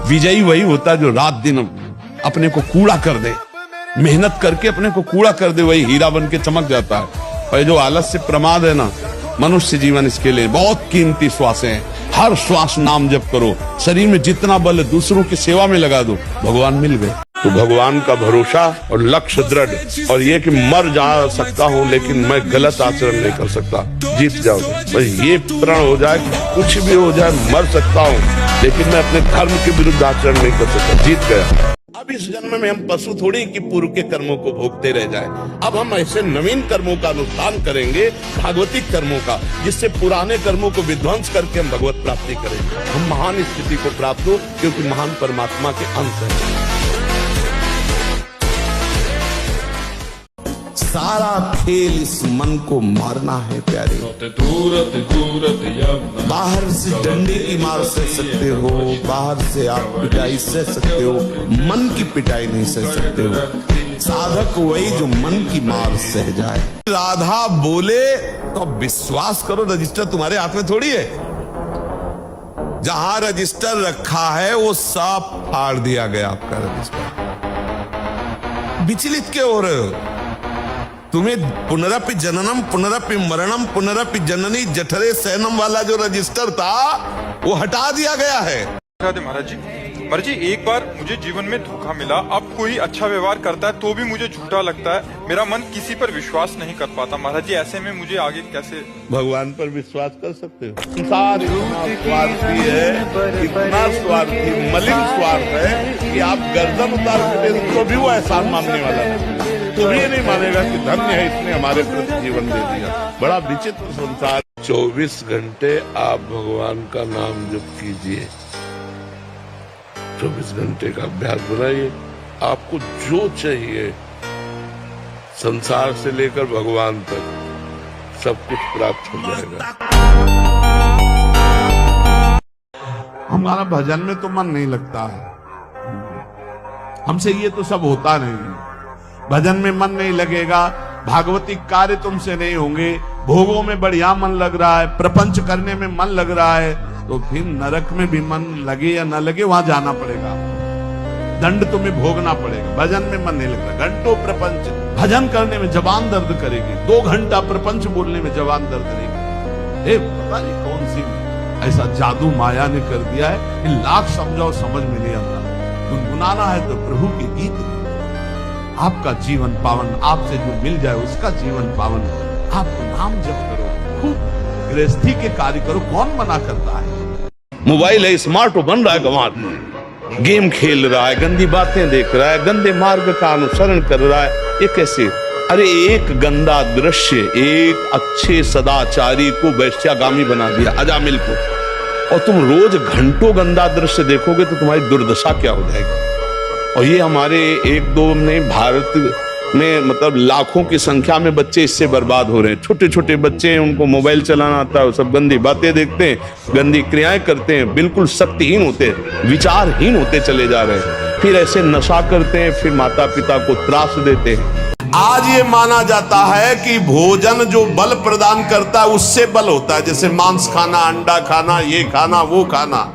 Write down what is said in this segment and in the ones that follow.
विजयी वही होता है जो रात दिन अपने को कूड़ा कर दे, मेहनत करके अपने को कूड़ा कर दे, वही हीरा बन के चमक जाता है। और जो आलस से प्रमाद है ना, मनुष्य जीवन इसके लिए बहुत कीमती श्वास है। हर श्वास नाम जप करो, शरीर में जितना बल है दूसरों की सेवा में लगा दो, भगवान मिल गए। तो भगवान का भरोसा और लक्ष्य दृढ़, और ये कि मर जा सकता हूँ लेकिन मैं गलत आचरण नहीं कर सकता, जीत जाओगे। बस ये प्रण हो जाए कि कुछ भी हो जाए, मर सकता हूँ लेकिन मैं अपने धर्म के विरुद्ध आचरण नहीं कर सकता, जीत गया। अब इस जन्म में हम पशु थोड़ी कि पूर्व के कर्मों को भोगते रह जाएं। अब हम ऐसे नवीन कर्मों का अनुष्ठान करेंगे, भागवतिक कर्मों का, जिससे पुराने कर्मों को विध्वंस करके हम भगवत प्राप्ति करेंगे। हम महान स्थिति को प्राप्त हो, क्योंकि महान परमात्मा के अंश हैं। सारा खेल इस मन को मारना है प्यारे। बाहर से डंडे की मार सह सकते हो, बाहर से आप पिटाई सह सकते हो, मन की पिटाई नहीं सह सकते हो। साधक वही जो मन की मार सह जाए। राधा बोले तो विश्वास करो, रजिस्टर तुम्हारे हाथ में थोड़ी है। जहां रजिस्टर रखा है वो साफ फाड़ दिया गया आपका रजिस्टर। विचलित क्यों हो रहे हो? तुम्हें पुनरपि जननम पुनरपि मरणम पुनरपि जननी जठरे सैनम वाला जो रजिस्टर था वो हटा दिया गया है। महाराज जी एक बार मुझे जीवन में धोखा मिला। अब कोई अच्छा व्यवहार करता है तो भी मुझे झूठा लगता है। मेरा मन किसी पर विश्वास नहीं कर पाता। महाराज जी ऐसे में मुझे आगे कैसे भगवान पर विश्वास कर सकते हो? संसार इतना स्वार्थी है, इतना स्वार्थी मलिन स्वार्थ है कि आप गर्दन उतार के दे तो भी वो एहसान मानने वाला नहीं। तो भी नहीं मानेगा कि धन्य है इसने हमारे प्रति जीवन दे दिया। बड़ा विचित्र संसार। 24 घंटे आप भगवान का नाम जप कीजिए, 24 घंटे का अभ्यास बनाइए। आपको जो चाहिए संसार से लेकर भगवान तक सब कुछ प्राप्त हो जाएगा। हमारा भजन में तो मन नहीं लगता है, हमसे ये तो सब होता नहीं। भजन में मन नहीं लगेगा, भागवतिक कार्य तुमसे नहीं होंगे, भोगों में बढ़िया मन लग रहा है, प्रपंच करने में मन लग रहा है, तो फिर नरक में भी मन लगे या न लगे वहां जाना पड़ेगा, दंड तुम्हें भोगना पड़ेगा। भजन में मन नहीं लगता। घंटों प्रपंच भजन करने में जबान दर्द करेगी, 2 घंटा प्रपंच बोलने में जबान दर्द करेगी। पता नहीं कौन सी ऐसा जादू माया ने कर दिया है कि लाख समझाओ समझ में नहीं आता। गुनगुनाना है तो प्रभु के गीत, आपका जीवन पावन, आपसे जो मिल जाए उसका जीवन पावन। आप नाम जप करो, खूब गृहस्थी के कार्य करो, कौन मना करता है? मोबाइल है, स्मार्ट बन रहा है, गंवार गेम खेल रहा है, गंदी बातें देख रहा है, गंदे मार्ग का अनुसरण कर रहा है। ये कैसे? अरे एक गंदा दृश्य एक अच्छे सदाचारी को वैश्यागामी बना दिया, अजामिल को, और तुम रोज घंटों गंदा दृश्य देखोगे तो तुम्हारी दुर्दशा क्या हो जाएगी। और ये हमारे 1-2 में भारत में मतलब लाखों की संख्या में बच्चे इससे बर्बाद हो रहे हैं। छोटे छोटे बच्चे हैं, उनको मोबाइल चलाना आता है, सब गंदी बातें देखते हैं, गंदी क्रियाएं करते हैं, बिल्कुल शक्तिहीन होते हैं, विचारहीन होते चले जा रहे हैं। फिर ऐसे नशा करते हैं, फिर माता पिता को त्रास देते हैं। आज ये माना जाता है कि भोजन जो बल प्रदान करता है उससे बल होता है, जैसे मांस खाना, अंडा खाना, ये खाना, वो खाना।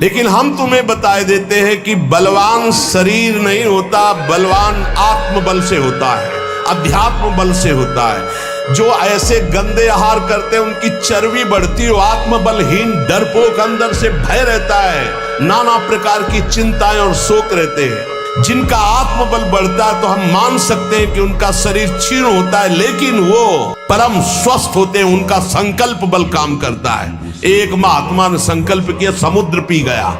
लेकिन हम तुम्हें बताए देते हैं कि बलवान शरीर नहीं होता, बलवान आत्मबल से होता है, अध्यात्म बल से होता है। जो ऐसे गंदे आहार करते हैं उनकी चर्बी बढ़ती हो, आत्मबलहीन डरपोक अंदर से भय रहता है, नाना प्रकार की चिंताएं और शोक रहते हैं। जिनका आत्मबल बढ़ता है तो हम मान सकते हैं कि उनका शरीर क्षीण होता है, लेकिन वो परम स्वस्थ होते हैं, उनका संकल्प बल काम करता है। एक महात्मा ने संकल्प किया, समुद्र पी गया।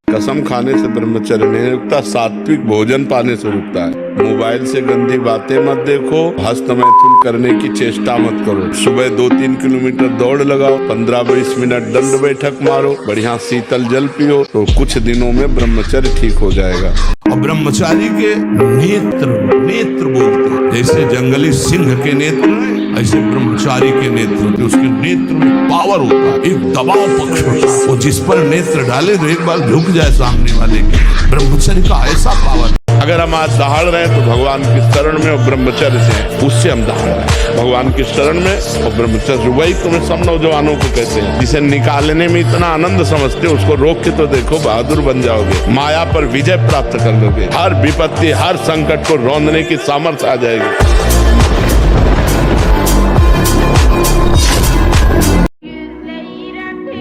कसम खाने से ब्रह्मचर्य नहीं रुकता, सात्विक भोजन पाने से रुकता है। मोबाइल से गंदी बातें मत देखो, हस्त मैथुन करने की चेष्टा मत करो। सुबह 2-3 किलोमीटर दौड़ लगाओ, 15-20 मिनट दंड बैठक मारो, बढ़िया शीतल जल पियो, तो कुछ दिनों में ब्रह्मचर्य ठीक हो जाएगा। और ब्रह्मचारी के नेत्र बोलते, जैसे जंगली सिंह के नेत्र में, ऐसे ब्रह्मचारी के नेत्र, उसके नेत्र में पावर होता है, एक दबाव पक्ष होता है, और जिस पर नेत्र डाले तो एक बार झुक जाए सामने वाले के। ब्रह्मचर्य का ऐसा पावर अगर हम आज दहाड़ रहे हैं तो भगवान की शरण में और ब्रह्मचर्य से, उससे हम दहाड़ रहे हैं। भगवान की शरण में और ब्रह्मचर्य, वही तुम्हें सब नौजवानों को कहते हैं। जिसे निकालने में इतना आनंद समझते हो, उसको रोक के तो देखो, बहादुर बन जाओगे, माया पर विजय प्राप्त कर लोगे, हर विपत्ति हर संकट को रौंदने की सामर्थ्य आ जाएगी।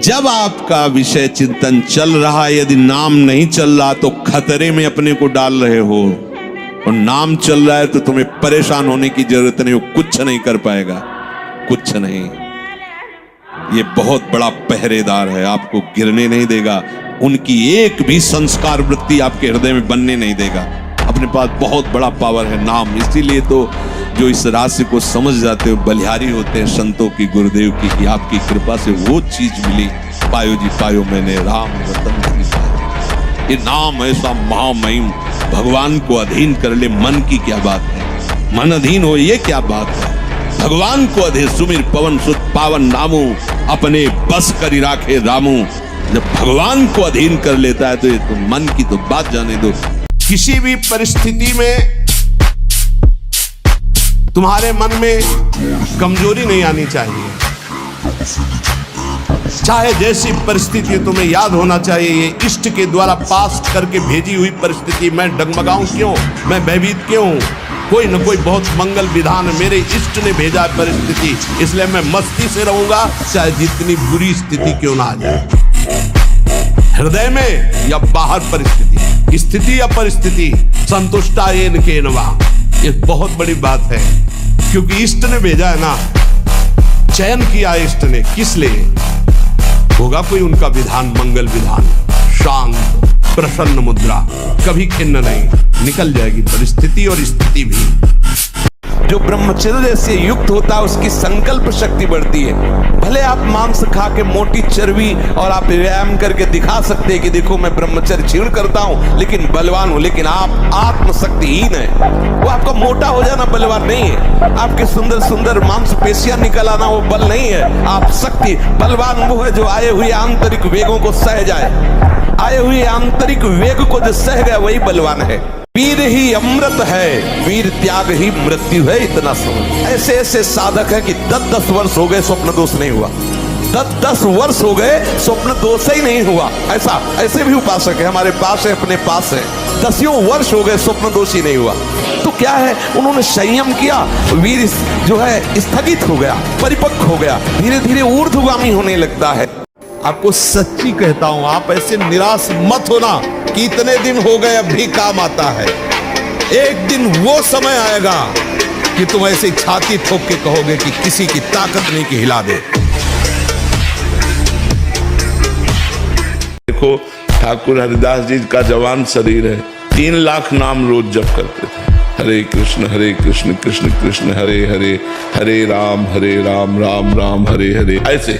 जब आपका विषय चिंतन चल रहा है, यदि नाम नहीं चल रहा तो खतरे में अपने को डाल रहे हो, और नाम चल रहा है तो तुम्हें परेशान होने की जरूरत नहीं, वो कुछ नहीं कर पाएगा, कुछ नहीं। ये बहुत बड़ा पहरेदार है, आपको गिरने नहीं देगा, उनकी एक भी संस्कार वृत्ति आपके हृदय में बनने नहीं देगा। अपने पास बहुत बड़ा पावर है नाम। इसीलिए तो जो इस राशि को समझ जाते हो बलिहारी होते हैं संतों की, गुरुदेव की, कि आपकी कृपा से वो चीज मिली। पायो जी पायो मैंने राम रतन की पायो। ये नाम ऐसा महामहिम, भगवान को अधीन कर ले, मन की क्या बात है, मन अधीन हो ये क्या बात है। भगवान को अधे सुमिर पवन सुत पावन नामू, अपने बस करी राखे रामू। जब भगवान को अधीन कर लेता है तो ये तो मन की तो बात जाने दो। किसी भी परिस्थिति में तुम्हारे मन में कमजोरी नहीं आनी चाहिए, चाहे जैसी परिस्थिति, तुम्हें याद होना चाहिए ये इष्ट के द्वारा पास करके भेजी हुई परिस्थिति। मैं डगमगाऊं क्यों, मैं भयभीत क्यों, कोई न कोई बहुत मंगल विधान मेरे इष्ट ने भेजा है परिस्थिति, इसलिए मैं मस्ती से रहूंगा, चाहे जितनी बुरी स्थिति क्यों ना आ जाए, हृदय में या बाहर परिस्थिति, स्थिति या परिस्थिति, संतुष्टायेन केनवा। ये बहुत बड़ी बात है, क्योंकि इष्ट ने भेजा है ना, चयन किया इष्ट ने, किस लिए होगा कोई उनका विधान, मंगल विधान, शांत प्रसन्न मुद्रा, कभी खिन्न नहीं, निकल जाएगी परिस्थिति और स्थिति भी। जो ब्रह्मचर्य से युक्त होता है उसकी संकल्प शक्ति बढ़ती है। भले आप मांस खा के मोटी चर्बी और आप व्यायाम करके दिखा सकते हैं कि देखो मैं ब्रह्मचर्य क्षीण करता हूं लेकिन बलवान हूं, लेकिन आप आत्मशक्तिहीन है। वो आपका मोटा हो जाना बलवान नहीं है, आपके सुंदर सुंदर मांसपेशियां निकल आना वो बल नहीं है। आप शक्ति बलवान वो है जो आए हुए आंतरिक वेगों को सह जाए, आए हुए आंतरिक वेग को जो सह गया वही बलवान है। वीर ही अमृत है, वीर त्याग ही मृत्यु है, इतना समझ। ऐसे ऐसे साधक है कि 10-10 वर्ष हो गए स्वप्न दोष नहीं हुआ, 10-10 वर्ष हो गए स्वप्न दोष ही नहीं हुआ। ऐसे भी उपासक है हमारे पास है, अपने पास है, 10 वर्ष हो गए स्वप्न दोष ही नहीं हुआ। तो क्या है, उन्होंने संयम किया, वीर जो है स्थगित हो गया, परिपक्व हो गया, धीरे धीरे ऊर्ध्वगामी होने लगता है। आपको सच्ची कहता हूं, आप ऐसे निराश मत होना कि इतने दिन हो गए अब भी काम आता है। एक दिन वो समय आएगा कि तुम ऐसे छाती ठोक के कहोगे कि किसी की ताकत नहीं कि हिला दे। देखो ठाकुर हरिदास जी का जवान शरीर है, 3 लाख नाम रोज जप करते थे। हरे कृष्ण कृष्ण कृष्ण हरे हरे, हरे राम राम राम हरे हरे, ऐसे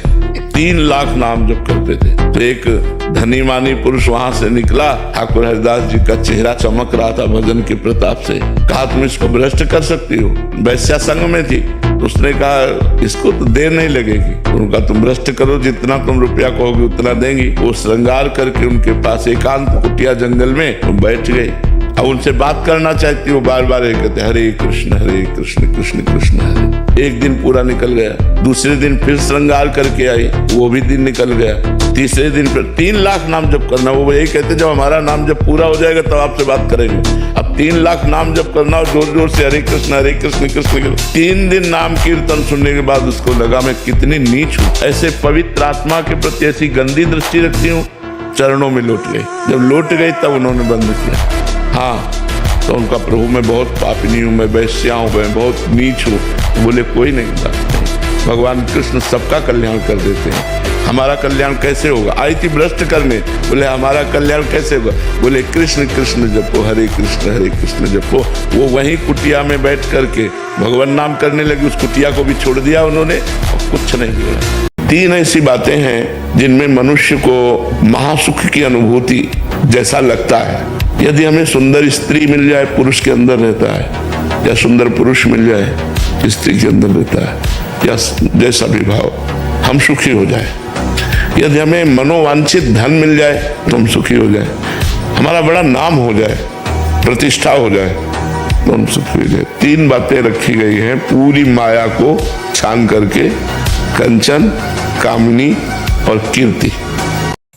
3 लाख नाम जप करते थे। तो एक धनी मानी पुरुष वहां से निकला, ठाकुर हरिदास जी का चेहरा चमक रहा था भजन के प्रताप से। कहा तुम इसको भ्रष्ट कर सकती हो, वैश्या संघ में थी, तो उसने कहा इसको तो देर नहीं लगेगी। उनका तुम भ्रष्ट करो, जितना तुम रुपया कहोगे उतना देंगी। वो श्रृंगार करके उनके पास एकांत कुटिया जंगल में तुम बैठ गए। अब उनसे बात करना चाहती, वो बार बार ये कहते हरे कृष्ण कृष्ण कृष्ण हरे। एक दिन पूरा निकल गया, दूसरे दिन फिर श्रृंगार करके आई, वो भी दिन निकल गया, तीसरे दिन फिर 3 लाख नाम जप करना। वो यही कहते जब हमारा नाम जब पूरा हो जाएगा तब आपसे बात करेंगे। अब 3 लाख नाम जप करना और जोर जोर से हरे कृष्ण कृष्ण कृष्ण। 3 दिन नाम कीर्तन सुनने के बाद उसको लगा मैं कितनी नीच हूँ, ऐसे पवित्र आत्मा के प्रति ऐसी गंदी दृष्टि रखती हूँ। चरणों में लौट गई, जब लौट गई तब उन्होंने बंद किया। हाँ, तो उनका प्रभु मैं बहुत पापिनी हूँ, मैं वैश्या हूँ, मैं बहुत नीच हूँ। बोले कोई नहीं बात नहीं, भगवान कृष्ण सबका कल्याण कर देते हैं, हमारा कल्याण कैसे होगा? आई थी भ्रष्ट करने, बोले हमारा कल्याण कैसे होगा? बोले कृष्ण कृष्ण जपो, हरे कृष्ण जपो। वो वहीं कुटिया में बैठ करके भगवान नाम करने लगी, उस कुटिया को भी छोड़ दिया उन्होंने और कुछ नहीं हुआ। 3 ऐसी बातें हैं जिनमें मनुष्य को महासुख की अनुभूति जैसा लगता है। यदि हमें सुंदर स्त्री मिल जाए, पुरुष के अंदर रहता है, या सुंदर पुरुष मिल जाए, स्त्री के अंदर रहता है, या जैसा भी भाव, हम सुखी हो जाए। यदि हमें मनोवांछित धन मिल जाए तो हम सुखी हो जाए, हमारा बड़ा नाम हो जाए, प्रतिष्ठा हो जाए तो हम सुखी जाए। 3 बातें रखी गई हैं पूरी माया को छान करके, कंचन, कामनी और कीर्ति।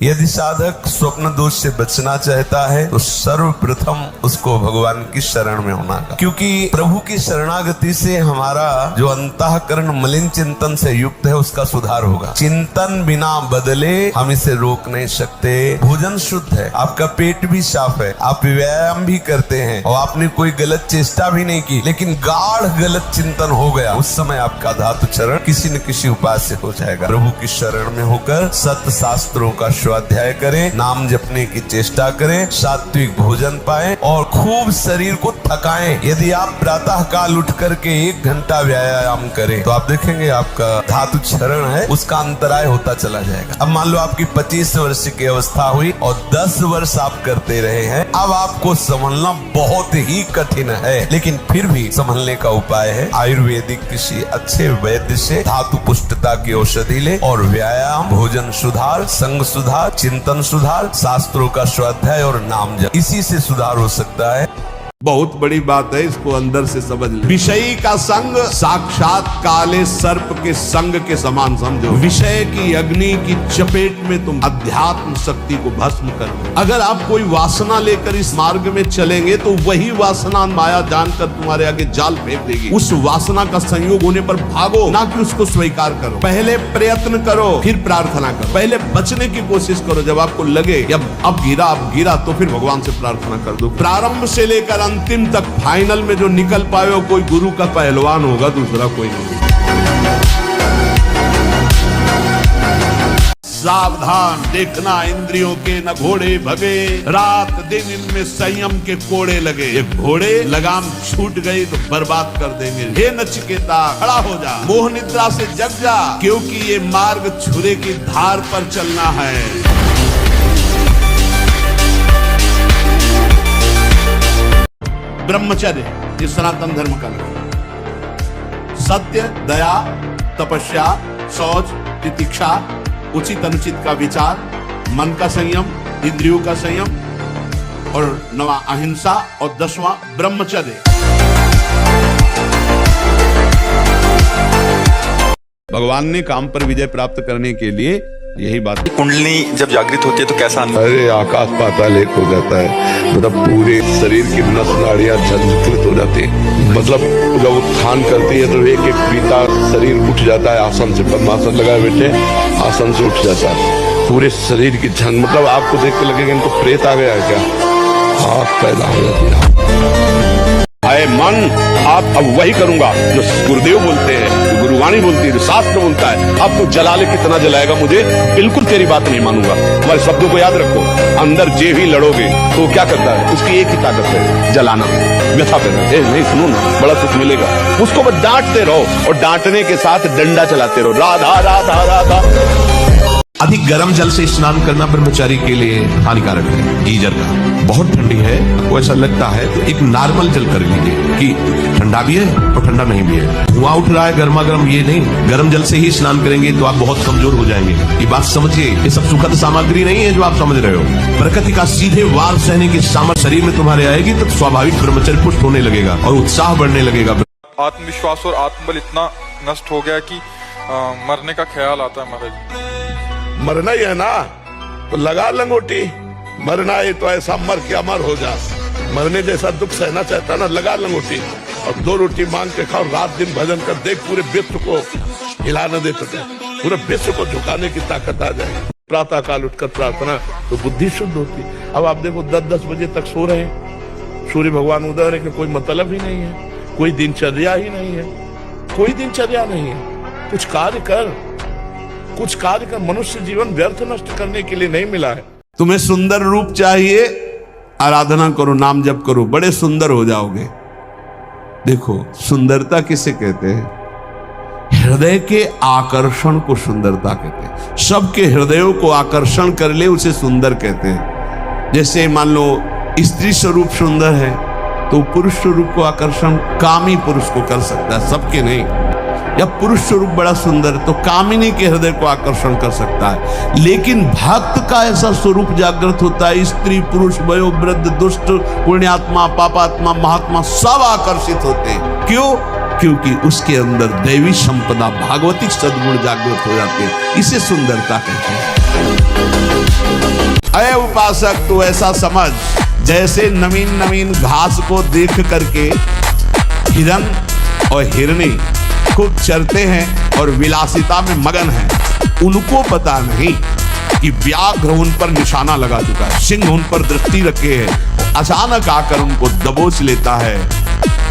यदि साधक स्वप्न दोष से बचना चाहता है तो सर्वप्रथम उसको भगवान की शरण में होना का, क्योंकि प्रभु की शरणागति से हमारा जो अंतःकरण मलिन चिंतन से युक्त है उसका सुधार होगा। चिंतन बिना बदले हम इसे रोक नहीं सकते। भोजन शुद्ध है, आपका पेट भी साफ है, आप व्यायाम भी करते हैं और आपने कोई गलत चेष्टा भी नहीं की, लेकिन गाढ़ गलत चिंतन हो गया, उस समय आपका धातु चरण किसी न किसी उपाय से हो जाएगा। प्रभु की शरण में होकर सत्य शास्त्रों का स्वाध्याय करें, नाम जपने की चेष्टा करें, सात्विक भोजन पाएं और खूब शरीर को थकाएं। यदि आप प्रातः काल उठ करके 1 घंटा व्यायाम करें तो आप देखेंगे आपका धातु चरण है उसका अंतराय होता चला जाएगा। अब मान लो आपकी 25 वर्ष की अवस्था हुई और 10 वर्ष आप करते रहे हैं, अब आपको संभलना बहुत ही कठिन है, लेकिन फिर भी संभलने का उपाय है। आयुर्वेदिक किसी अच्छे वैद्य से धातु पुष्टता की औषधि ले और व्यायाम, भोजन सुधार, संग सुधार, चिंतन सुधार, शास्त्रों का स्वाध्याय और नाम जप, इसी से सुधार हो सकता है। बहुत बड़ी बात है, इसको अंदर से समझ ले। विषयी का संग साक्षात काले सर्प के संग के समान समझो। विषय की अग्नि की चपेट में तुम अध्यात्म शक्ति को भस्म कर दो। अगर आप कोई वासना लेकर इस मार्ग में चलेंगे तो वही वासना माया जानकर तुम्हारे आगे जाल फेंक देगी। उस वासना का संयोग होने पर भागो, ना कि उसको स्वीकार करो। पहले प्रयत्न करो, फिर प्रार्थना करो। पहले बचने की कोशिश करो, जब आपको लगे कि अब गिरा तो फिर भगवान से प्रार्थना कर दो। प्रारंभ से लेकर अंतिम तक फाइनल में जो निकल पाए हो, कोई गुरु का पहलवान होगा, दूसरा कोई नहीं। सावधान देखना, इंद्रियों के न घोड़े भगे, रात दिन इनमें संयम के कोड़े लगे। ये घोड़े लगाम छूट गई तो बर्बाद कर देंगे। हे नचिकेता खड़ा हो जा, मोह निद्रा से जग जा, क्योंकि ये मार्ग छुरे की धार पर चलना है। ब्रह्मचर्य ये सनातन धर्म का लक्ष्य। सत्य, दया, तपस्या, शौच, तितिक्षा, उचित अनुचित का विचार, मन का संयम, इंद्रियों का संयम और 9वां अहिंसा और 10वां ब्रह्मचर्य। भगवान ने काम पर विजय प्राप्त करने के लिए यही बात। कुंडली जब जागृत होती है तो कैसा अनुभव? अरे आकाश पाताल एक हो जाता है, मतलब पूरे शरीर की नस नाड़ियां झंझकृत हो जाती है। मतलब जब उत्थान करती है तो एक एक पीता शरीर उठ जाता है आसन से। पद्मासन लगाए बैठे आसन से उठ जाता है पूरे शरीर की झंझ। मतलब आपको देख के लगेगा इनको प्रेत आ गया है क्या। आग पैदा हो जाती है। आए मन, आप अब वही करूंगा जो गुरुदेव बोलते हैं, जो गुरुवाणी बोलती है, जो शास्त्र बोलता है। अब तू जला ले, कितना जलाएगा मुझे, बिल्कुल तेरी बात नहीं मानूंगा। तुम्हारे शब्दों को याद रखो, अंदर जे भी लड़ोगे तो क्या करता है, उसकी एक ही ताकत है, जलाना, व्यथा पैदा। नहीं सुनो ना, बड़ा सुख मिलेगा। उसको बस डांटते रहो और डांटने के साथ डंडा चलाते रहो, राधा राधा राधा। अधिक गर्म जल से स्नान करना ब्रह्मचारी के लिए हानिकारक है। गीजर का बहुत ठंडी है, वो ऐसा लगता है तो एक नॉर्मल जल कर लीजिए कि ठंडा भी है और ठंडा नहीं भी है। धुआं उठ रहा है गर्मा गर्म, ये नहीं। गर्म जल से ही स्नान करेंगे तो आप बहुत कमजोर हो जाएंगे। ये बात समझिए, ये सब सुखद सामग्री नहीं है जो आप समझ रहे हो। प्रकृति का सीधे वार सहने की सामर्थ्य शरीर में तुम्हारे आएगी तो स्वाभाविक ब्रह्मचर्य पुष्ट होने लगेगा और उत्साह बढ़ने लगेगा। आत्मविश्वास और आत्मबल इतना नष्ट हो गया कि मरने का ख्याल आता है महाराज। मरना ही है ना तो लगा लंगोटी। मरना है तो ऐसा मर के अमर हो जा। मरने जैसा दुख सहना चाहता ना, लगा लंगोटी और 2 रोटी मांग के खाओ, रात दिन भजन कर। देख पूरे विश्व को हिला न दे सके, पूरे विश्व को झुकाने की ताकत आ जाए। प्रातः काल उठकर प्रार्थना तो बुद्धि शुद्ध होती। अब आप देखो 10-10 बजे तक सो रहे हैं, सूर्य भगवान उदय होने के कोई मतलब ही नहीं है, कोई दिनचर्या ही नहीं है, कोई दिनचर्या नहीं है। कुछ कार्य कर, मनुष्य जीवन व्यर्थ नष्ट करने के लिए नहीं मिला है। तुम्हें सुंदर रूप चाहिए, आराधना करो, नाम जप करो, बड़े सुंदर हो जाओगे। देखो सुंदरता किसे कहते हैं, हृदय के आकर्षण को सुंदरता कहते हैं। सबके हृदयों को आकर्षण कर ले उसे सुंदर कहते हैं। जैसे मान लो स्त्री स्वरूप सुंदर है तो पुरुष स्वरूप को आकर्षण कामी पुरुष को कर सकता है, सबके नहीं। या पुरुष स्वरूप बड़ा सुंदर तो कामिनी के हृदय को आकर्षण कर सकता है, लेकिन भक्त का ऐसा स्वरूप जागृत होता है, स्त्री पुरुष वयो वृद्ध दुष्ट पुण्यात्मा पापात्मा महात्मा सब आकर्षित होते हैं। क्यों? क्योंकि उसके अंदर दैवी संपदा भागवतिक सद्गुण जागृत हो जाते हैं। इसे सुंदरता कहते हैं। अय उपासक तू ऐसा समझ जैसे नवीन नवीन घास को देख करके हिरन और हिरनी खूब चरते हैं और विलासिता में मगन हैं। उनको पता नहीं कि व्याघ्र उन पर निशाना लगा चुका है, सिंह उन पर दृष्टि रखे है, अचानक आकर उनको दबोच लेता है।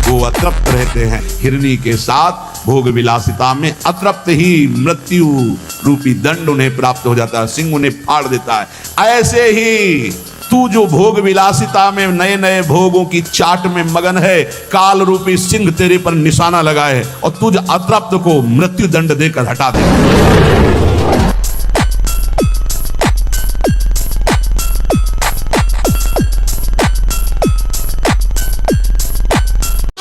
वो अतृप्त रहते हैं। हिरनी के साथ भोग विलासिता में अतृप्त ही मृत्यु रूपी दंड उन्हें प्राप्त हो जाता है, सिंह उन्हें फाड़ देता है। ऐसे ही तू जो भोग विलासिता में नए नए भोगों की चाट में मगन है, काल रूपी सिंह तेरे पर निशाना लगाए और तुझ अतृप्त को मृत्यु दंड देकर हटा दे।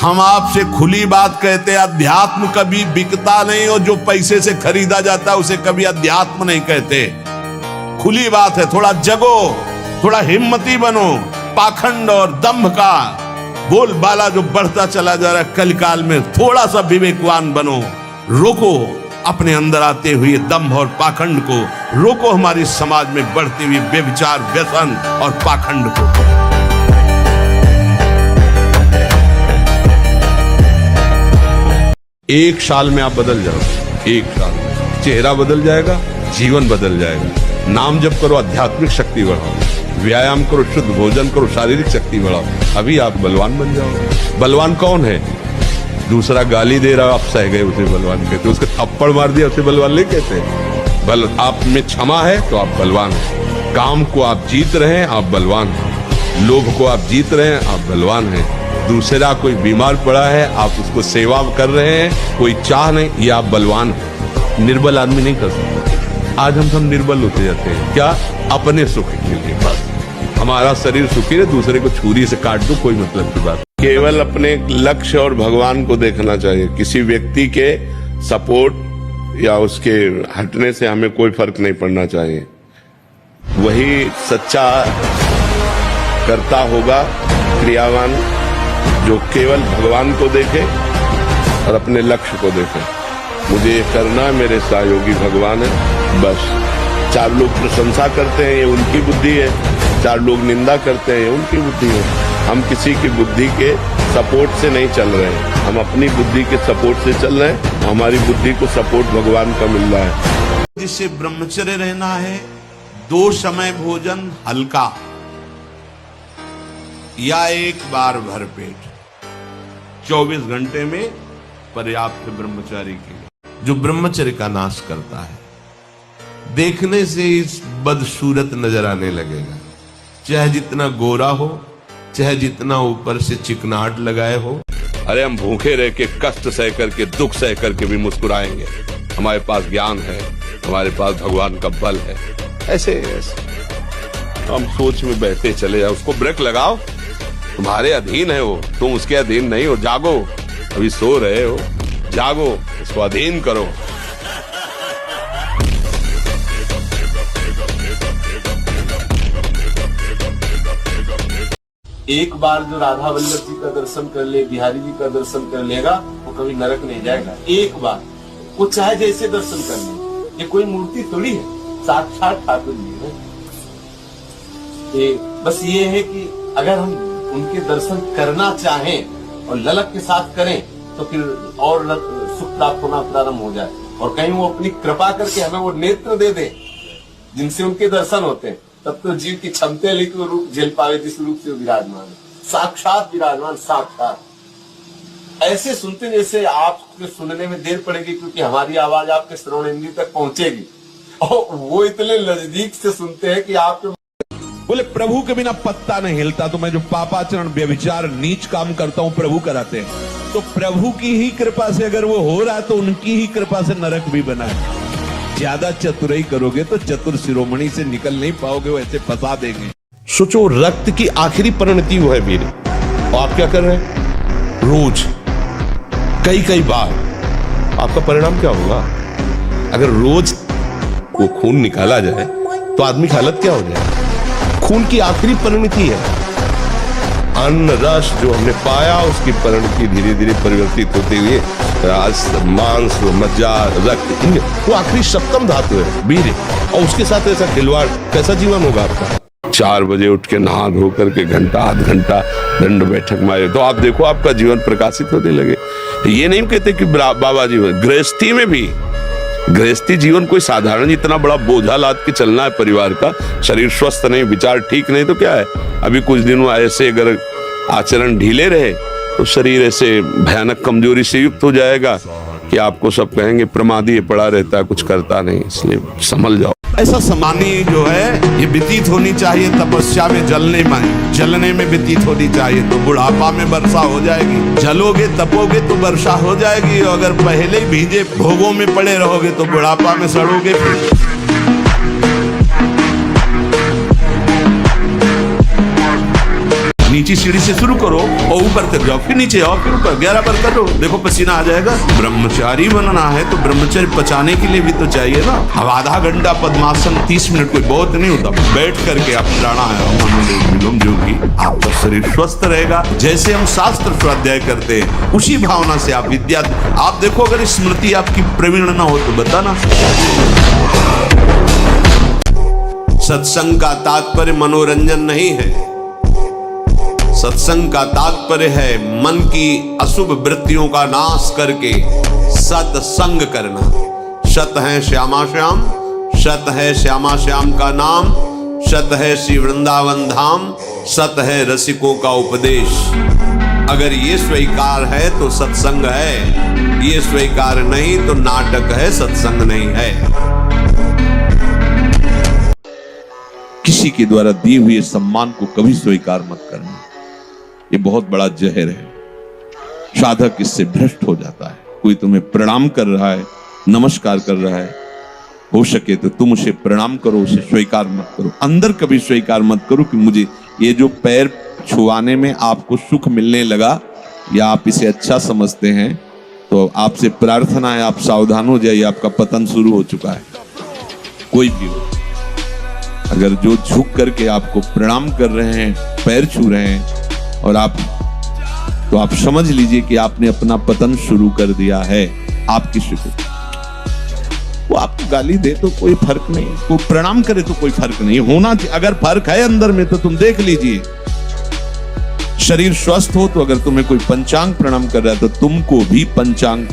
हम आपसे खुली बात कहते हैं, अध्यात्म कभी बिकता नहीं, और जो पैसे से खरीदा जाता है उसे कभी अध्यात्म नहीं कहते। खुली बात है, थोड़ा जगो, थोड़ा हिम्मती बनो। पाखंड और दंभ का बोलबाला जो बढ़ता चला जा रहा है कलिकाल में, थोड़ा सा विवेकवान बनो। रोको अपने अंदर आते हुए दंभ और पाखंड को, रोको हमारी समाज में बढ़ती हुई व्यभिचार व्यसन और पाखंड को। एक साल में आप बदल जाओ, एक साल में चेहरा बदल जाएगा, जीवन बदल जाएगा। नाम जप करो, आध्यात्मिक शक्ति बढ़ाओ, व्यायाम करो, शुद्ध भोजन करो, शारीरिक शक्ति बढ़ाओ, अभी आप बलवान बन जाओ। बलवान कौन है? दूसरा गाली दे रहा, आप सह गए उसे बलवान कहते, उसके थप्पड़ मार दिया उसे बलवान नहीं कहते। बल आप में क्षमा है तो आप बलवान हैं। काम को आप जीत रहे हैं, आप बलवान हैं। लोभ को आप जीत रहे हैं, आप बलवान हैं। दूसरा कोई बीमार पड़ा है, आप उसको सेवा कर रहे हैं, कोई चाह नहीं, ये आप बलवान हैं। निर्बल आदमी नहीं कर सकता। आज हम सब निर्बल होते जाते हैं, क्या? अपने सुख के लिए। बस हमारा शरीर सुखी है, दूसरे को छुरी से काट दो, कोई मतलब की बात। केवल अपने लक्ष्य और भगवान को देखना चाहिए। किसी व्यक्ति के सपोर्ट या उसके हटने से हमें कोई फर्क नहीं पड़ना चाहिए। वही सच्चा कर्ता होगा, क्रियावान, जो केवल भगवान को देखे और अपने लक्ष्य को देखे। मुझे ये करना है, मेरे सहयोगी भगवान है, बस। चार लोग प्रशंसा करते हैं, ये उनकी बुद्धि है। चार लोग निंदा करते हैं, ये उनकी बुद्धि है। हम किसी की बुद्धि के सपोर्ट से नहीं चल रहे हैं, हम अपनी बुद्धि के सपोर्ट से चल रहे हैं। हमारी बुद्धि को सपोर्ट भगवान का मिल रहा है। जिससे ब्रह्मचर्य रहना है, 2 समय भोजन हल्का या एक बार भरपेट, 24 घंटे में पर्याप्त ब्रह्मचारी के लिए, जो ब्रह्मचर्य का नाश करता है। देखने से इस बदसूरत नजर आने लगेगा, चाहे जितना गोरा हो, चाहे जितना ऊपर से चिकनाहट लगाए हो। अरे हम भूखे रह के, कष्ट सह करके, दुख सह करके भी मुस्कुराएंगे। हमारे पास ज्ञान है, हमारे पास भगवान का बल है। ऐसे हम सोच में बैठे चले जाओ, उसको ब्रेक लगाओ। तुम्हारे अधीन है वो, तुम उसके अधीन नहीं हो। जागो, अभी सो रहे हो, जागो, इसको अधीन करो। एक बार जो राधा वल्लभ जी का दर्शन कर ले, बिहारी जी का दर्शन कर लेगा, वो कभी नरक नहीं जाएगा। एक बार, वो चाहे जैसे दर्शन कर ले, ये कोई मूर्ति थोड़ी है, साक्षात ठाकुर जी है। बस ये है कि अगर हम उनके दर्शन करना चाहें और ललक के साथ करें तो फिर और सुख प्राप्त होना प्रारंभ हो जाए, और कहीं वो अपनी कृपा करके हमें वो नेत्र दे दे जिनसे उनके दर्शन होते हैं, तब तो जीव की क्षमता लेकर वो रूप झेल पावे जिस रूप से विराजमान है। साक्षात विराजमान, साक्षात। ऐसे सुनते जैसे आपके सुनने में देर पड़ेगी, क्योंकि हमारी आवाज आपके श्रवण इंद्रिय तक पहुंचेगी, और वो इतने नजदीक से सुनते हैं कि आपके बोले प्रभु के बिना पत्ता नहीं हिलता। तो मैं जो पापाचरण व्यभिचार नीच काम करता हूं, प्रभु कराते हैं। तो प्रभु की ही कृपा से अगर वो हो रहा है तो उनकी ही कृपा से नरक भी बना है। ज्यादा चतुराई करोगे तो चतुर शिरोमणि से निकल नहीं पाओगे, वो ऐसे फंसा देंगे। सोचो, रक्त की आखिरी परिणति वो है मेरी, और आप क्या कर रहे हैं? रोज कई बार आपका परिणाम क्या होगा? अगर रोज वो खून निकाला जाए तो आदमी की हालत क्या हो जाए? खून की आखिरी परिणति है। अन्न रस जो हमने पाया उसकी परिणति धीरे धीरे परिवर्तित होते हुए रस, मांस, मज्जा, रक्त, वो आखिरी सप्तम धातु है, वीर्य। और उसके साथ ऐसा खिलवाड़, कैसा जीवन होगा आपका? 4 बजे उठ के नहा धो करके घंटा आध घंटा दंड बैठक मारे तो आप देखो आपका जीवन प्रकाशित होने लगे। ये नहीं कहते कि बाबा जीवन, गृहस्थी में भी, गृहस्थी जीवन कोई साधारण इतना बड़ा बोझा लाद के चलना है परिवार का। शरीर स्वस्थ नहीं, विचार ठीक नहीं तो क्या है? अभी कुछ दिनों ऐसे अगर आचरण ढीले रहे तो शरीर ऐसे भयानक कमजोरी से युक्त हो जाएगा कि आपको सब कहेंगे प्रमादी पड़ा रहता है, कुछ करता नहीं। इसलिए संभल जाओ। ऐसा समानी जो है ये व्यतीत होनी चाहिए तपस्या में, जलने में व्यतीत होनी चाहिए, तो बुढ़ापा में वर्षा हो जाएगी। जलोगे तपोगे तो वर्षा हो जाएगी, और अगर पहले ही भीजे भोगों में पड़े रहोगे तो बुढ़ापा में सड़ोगे। नीचे सीढ़ी से शुरू करो और ऊपर तक जाओ, फिर नीचे आओ, फिर ऊपर 11 बार करो, देखो पसीना आ जाएगा। ब्रह्मचारी बनना है तो ब्रह्मचर्य पचाने के लिए भी तो चाहिए ना। अब आधा घंटा पद्मासन 30 मिनट कोई बहुत नहीं होता, बैठ करके आप प्राणायाम, अनुलोम विलोम, आपका शरीर स्वस्थ रहेगा। जैसे हम शास्त्र स्वाध्याय करते हैं उसी भावना से आप विद्या, आप देखो अगर स्मृति आपकी प्रवीण ना हो तो बताना। सत्संग का तात्पर्य मनोरंजन नहीं है, सत्संग का तात्पर्य है मन की अशुभ वृत्तियों का नाश करके सत्संग करना। शत है श्यामा श्याम, शत है श्यामा श्याम का नाम, शत है श्री वृंदावन धाम, शत है रसिकों का उपदेश। अगर ये स्वीकार है तो सत्संग है, ये स्वीकार नहीं तो नाटक है, सत्संग नहीं है। किसी के द्वारा दिए हुए सम्मान को कभी स्वीकार मत करना, ये बहुत बड़ा जहर है। साधक इससे भ्रष्ट हो जाता है। कोई तुम्हें प्रणाम कर रहा है, नमस्कार कर रहा है, हो सके तो तुम उसे प्रणाम करो, उसे स्वीकार मत करो। अंदर कभी स्वीकार मत करो कि मुझे ये जो पैर छुआने में आपको सुख मिलने लगा या आप इसे अच्छा समझते हैं, तो आपसे प्रार्थना है आप सावधान हो जाइए, आपका पतन शुरू हो चुका है। कोई भी हो, अगर जो झुक करके आपको प्रणाम कर रहे हैं, पैर छू रहे हैं और तो आप समझ लीजिए कि आपने अपना पतन शुरू कर दिया है। आपकी शुक्र, वो आपको गाली दे तो कोई फर्क नहीं, वो प्रणाम करे तो कोई फर्क नहीं होना। अगर फर्क है अंदर में तो तुम देख लीजिए। शरीर स्वस्थ हो तो अगर तुम्हें कोई पंचांग प्रणाम कर रहा है तो तुमको भी पंचांग